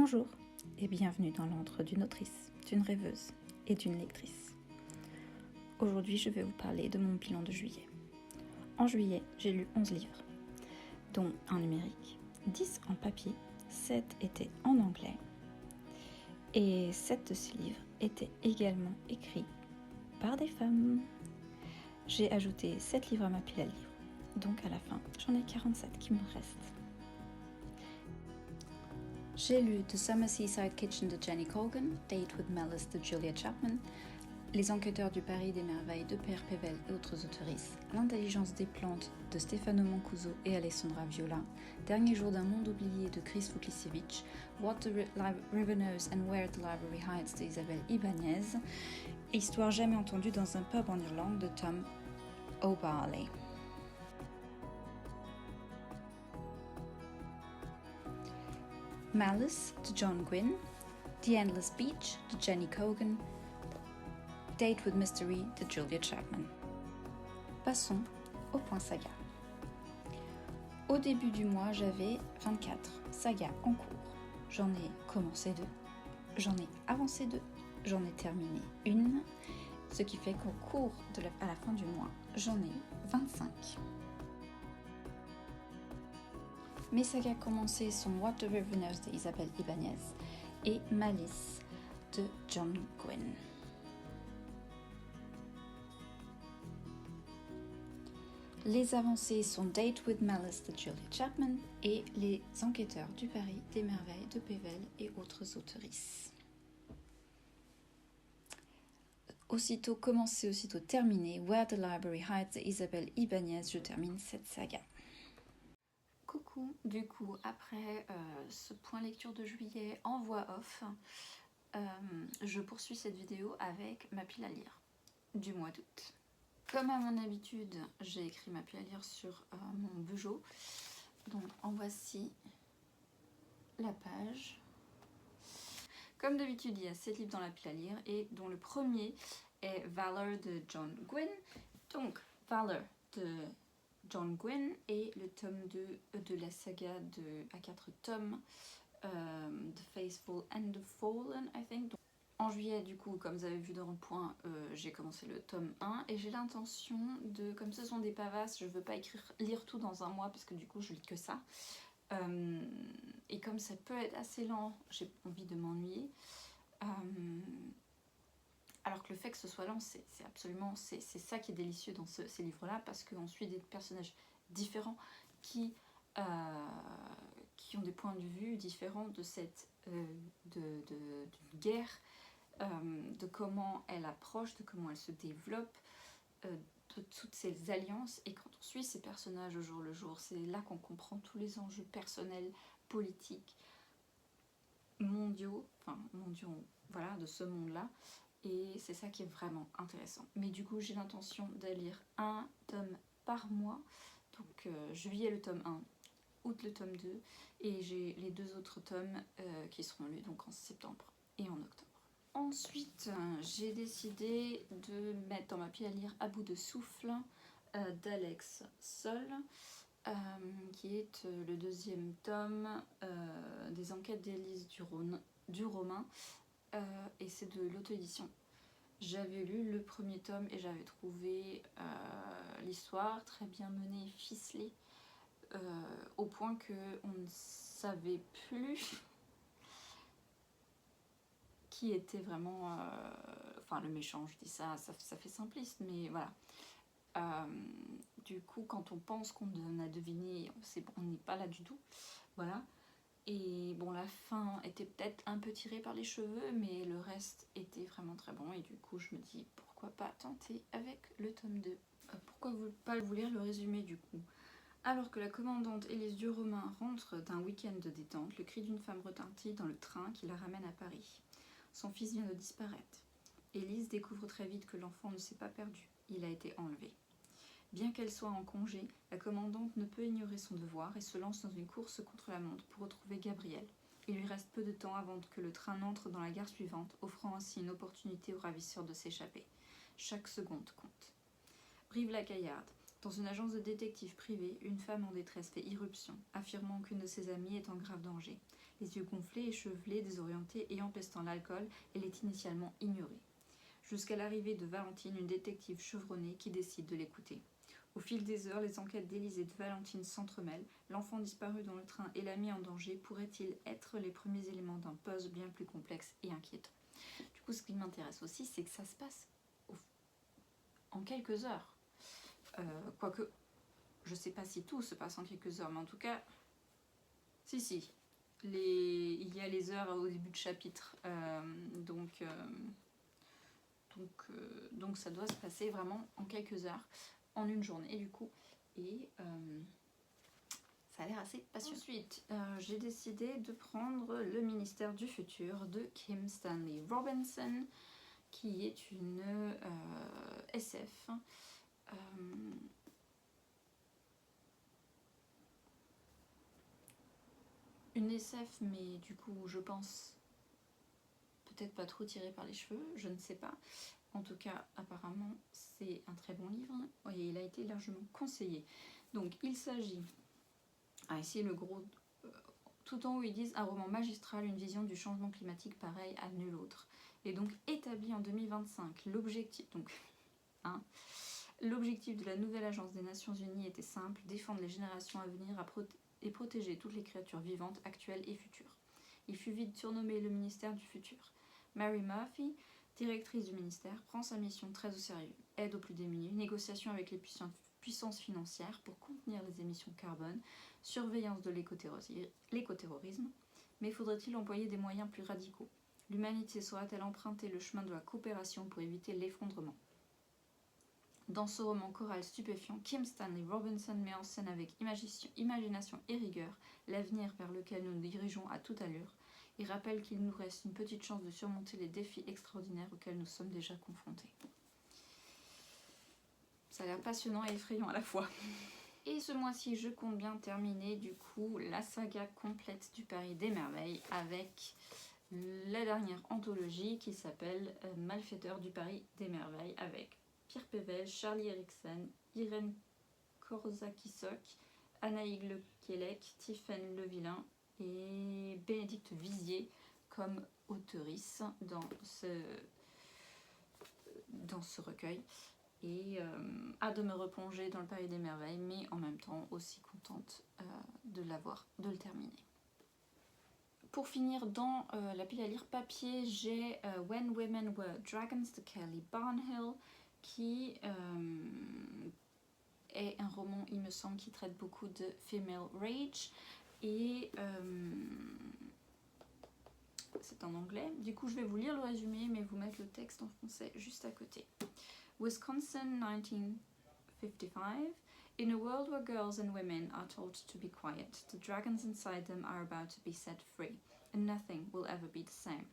Bonjour et bienvenue dans l'antre d'une autrice, d'une rêveuse et d'une lectrice. Aujourd'hui, je vais vous parler de mon bilan de juillet. En juillet, j'ai lu 11 livres, dont un numérique, 10 en papier, 7 étaient en anglais et 7 de ces livres étaient également écrits par des femmes. J'ai ajouté 7 livres à ma pile à livres, donc à la fin, j'en ai 47 qui me restent. J'ai lu The Summer Seaside Kitchen de Jenny Colgan, Date with Malice de Julia Chapman, Les Enquêteurs du Paris des Merveilles de Per Pevel et autres autoristes, L'intelligence des plantes de Stefano Mancuso et Alessandra Viola, Dernier jour d'un monde oublié de Chris Vuklicevic, What the River Knows and Where the Library Hides de Isabelle Ibanez, et Histoire jamais entendue dans un pub en Irlande de Tom O'Barley. Malice de John Gwynne, The Endless Beach de Jenny Colgan, Date with Mystery de Julia Chapman. Passons au point saga. Au début du mois, j'avais 24 sagas en cours. J'en ai commencé 2, j'en ai avancé 2, j'en ai terminé 1, ce qui fait qu'au cours à la fin du mois, j'en ai 25. Mes sagas commencées sont What the River Knows de Isabelle Ibanez et Malice de John Gwynne. Les avancées sont Date with Malice de Julia Chapman et Les Enquêteurs du Paris des Merveilles de Pevel et autres autoristes. Aussitôt commencé, aussitôt terminé, Where the Library Hides de Isabelle Ibanez, je termine cette saga. Coucou, du coup, après ce point lecture de juillet en voix off, je poursuis cette vidéo avec ma pile à lire du mois d'août. Comme à mon habitude, j'ai écrit ma pile à lire sur mon bugeot. Donc en voici la page. Comme d'habitude, il y a 7 livres dans la pile à lire et dont le premier est Valor de John Gwynne. Donc Valor de John Gwynne et le tome 2 de la saga à 4 tomes, The Faithful and the Fallen, I think. Donc, en juillet, du coup, comme vous avez vu dans le point, j'ai commencé le tome 1 et j'ai l'intention de, comme ce sont des pavasses, je ne veux pas lire tout dans un mois parce que du coup je lis que ça. Et comme ça peut être assez lent, j'ai envie de m'ennuyer. Alors que le fait que ce soit lent, c'est ça qui est délicieux dans ces livres-là, parce qu'on suit des personnages différents qui ont des points de vue différents de cette d'une guerre, de comment elle approche, de comment elle se développe, de toutes ces alliances. Et quand on suit ces personnages au jour le jour, c'est là qu'on comprend tous les enjeux personnels, politiques, mondiaux, voilà, de ce monde-là. Et c'est ça qui est vraiment intéressant. Mais du coup, j'ai l'intention de lire un tome par mois. Donc juillet le tome 1, août le tome 2. Et j'ai les 2 autres tomes qui seront lus donc en septembre et en octobre. Ensuite, j'ai décidé de mettre dans ma pile à lire À bout de souffle d'Alex Sol, qui est le 2e tome des enquêtes d'Élise Duromain. Et c'est de l'auto-édition. J'avais lu le 1er tome et j'avais trouvé l'histoire très bien menée et ficelée, au point qu'on ne savait plus qui était vraiment le méchant. Je dis ça fait simpliste, mais voilà. Du coup, quand on pense qu'on a deviné, on n'est pas là du tout. Voilà. Et bon, la fin était peut-être un peu tirée par les cheveux, mais le reste était vraiment très bon. Et du coup, je me dis, pourquoi pas tenter avec le tome 2. Pourquoi pas vous lire le résumé du coup. Alors que la commandante Élise Duromain rentre d'un week-end de détente, le cri d'une femme retentit dans le train qui la ramène à Paris. Son fils vient de disparaître. Élise découvre très vite que l'enfant ne s'est pas perdu. Il a été enlevé. Bien qu'elle soit en congé, la commandante ne peut ignorer son devoir et se lance dans une course contre la montre pour retrouver Gabriel. Il lui reste peu de temps avant que le train n'entre dans la gare suivante, offrant ainsi une opportunité aux ravisseurs de s'échapper. Chaque seconde compte. Brive-la-Gaillarde. Dans une agence de détectives privée, une femme en détresse fait irruption, affirmant qu'une de ses amies est en grave danger. Les yeux gonflés, échevelés, désorientée et empestant l'alcool, elle est initialement ignorée. Jusqu'à l'arrivée de Valentine, une détective chevronnée qui décide de l'écouter. Au fil des heures, les enquêtes d'Élise et de Valentine s'entremêlent. L'enfant disparu dans le train et l'ami en danger pourraient-ils être les premiers éléments d'un puzzle bien plus complexe et inquiétant? Du coup, ce qui m'intéresse aussi, c'est que ça se passe en quelques heures. Quoique, je sais pas si tout se passe en quelques heures, mais en tout cas, si. Il y a les heures au début de chapitre, donc ça doit se passer vraiment en quelques heures, en une journée du coup, et ça a l'air assez passionnant. Ensuite, j'ai décidé de prendre Le ministère du futur de Kim Stanley Robinson, qui est une SF. Une SF, mais du coup, je pense peut-être pas trop tirée par les cheveux, je ne sais pas. En tout cas, apparemment, c'est un très bon livre et il a été largement conseillé. Donc, il s'agit... Ah, ici, le gros... tout en haut, ils disent un roman magistral, une vision du changement climatique pareil à nul autre. Et donc, établi en 2025, l'objectif... Donc, l'objectif de la nouvelle agence des Nations Unies était simple, défendre les générations à venir et protéger toutes les créatures vivantes, actuelles et futures. Il fut vite surnommé le ministère du futur. Mary Murphy, directrice du ministère, prend sa mission très au sérieux. Aide aux plus démunis, négociation avec les puissances financières pour contenir les émissions carbone, surveillance de l'écoterrorisme. Mais faudrait-il employer des moyens plus radicaux? L'humanité saura-t-elle emprunter le chemin de la coopération pour éviter l'effondrement? Dans ce roman choral stupéfiant, Kim Stanley Robinson met en scène avec imagination et rigueur l'avenir vers lequel nous nous dirigeons à toute allure et rappelle qu'il nous reste une petite chance de surmonter les défis extraordinaires auxquels nous sommes déjà confrontés. Ça a l'air passionnant et effrayant à la fois. Et ce mois-ci, je compte bien terminer du coup la saga complète du Paris des Merveilles avec la dernière anthologie qui s'appelle Malfaiteurs du Paris des Merveilles avec Pierre Pével, Charlie Eriksen, Irène Korzakisok, Anaïg Le Quélec, Tiffaine Levillain et Bénédicte Vizier comme auteurice dans ce recueil. Et hâte de me replonger dans le Paris des Merveilles, mais en même temps aussi contente de le terminer. Pour finir, dans la pile à lire papier, j'ai When Women Were Dragons de Kelly Barnhill, qui est un roman, il me semble, qui traite beaucoup de female rage, et c'est en anglais. Du coup, je vais vous lire le résumé, mais vous mettre le texte en français juste à côté. Wisconsin, 1955. In a world where girls and women are told to be quiet, the dragons inside them are about to be set free, and nothing will ever be the same.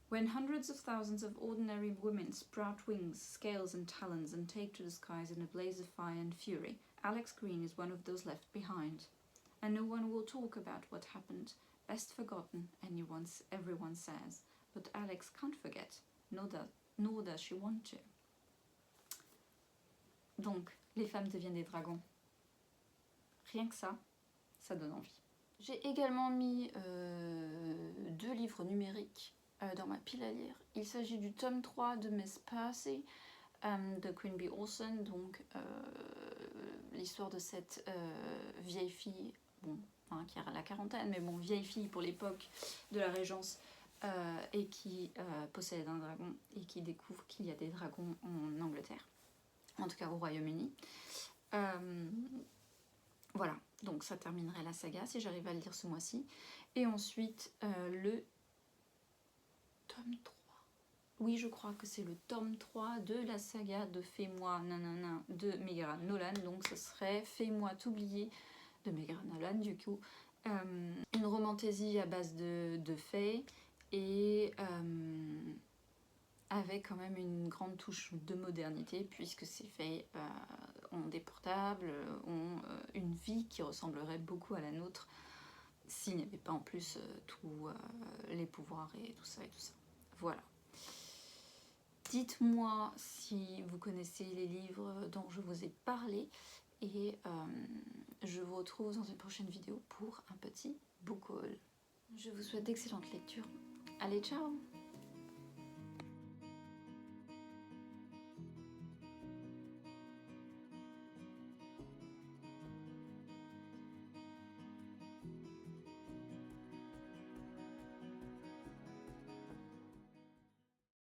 When hundreds of thousands of ordinary women sprout wings, scales and talons and take to the skies in a blaze of fire and fury, Alex Green is one of those left behind. And no one will talk about what happened, best forgotten, everyone says. But Alex can't forget, nor does she want to. Donc, les femmes deviennent des dragons. Rien que ça, ça donne envie. J'ai également mis 2 livres numériques dans ma pile à lire. Il s'agit du tome 3 de Miss Percy de Queen Bee Olsen, donc l'histoire de cette vieille fille, qui a la quarantaine, mais vieille fille pour l'époque de la Régence, et qui possède un dragon et qui découvre qu'il y a des dragons en Angleterre, en tout cas au Royaume-Uni. Voilà, donc ça terminerait la saga si j'arrive à le lire ce mois-ci. Et ensuite le tome 3. Oui, je crois que c'est le tome 3 de la saga de Fais-moi nanana de Meghra Nolan. Donc ce serait Fais-moi t'oublier de Meghra Nolan du coup. Une romantaisie à base de faits et avec quand même une grande touche de modernité puisque ces faits ont des portables, ont une vie qui ressemblerait beaucoup à la nôtre s'il n'y avait pas en plus tous les pouvoirs et tout ça. Voilà. Dites-moi si vous connaissez les livres dont je vous ai parlé et je vous retrouve dans une prochaine vidéo pour un petit book haul. Je vous souhaite d'excellentes lectures. Allez, ciao!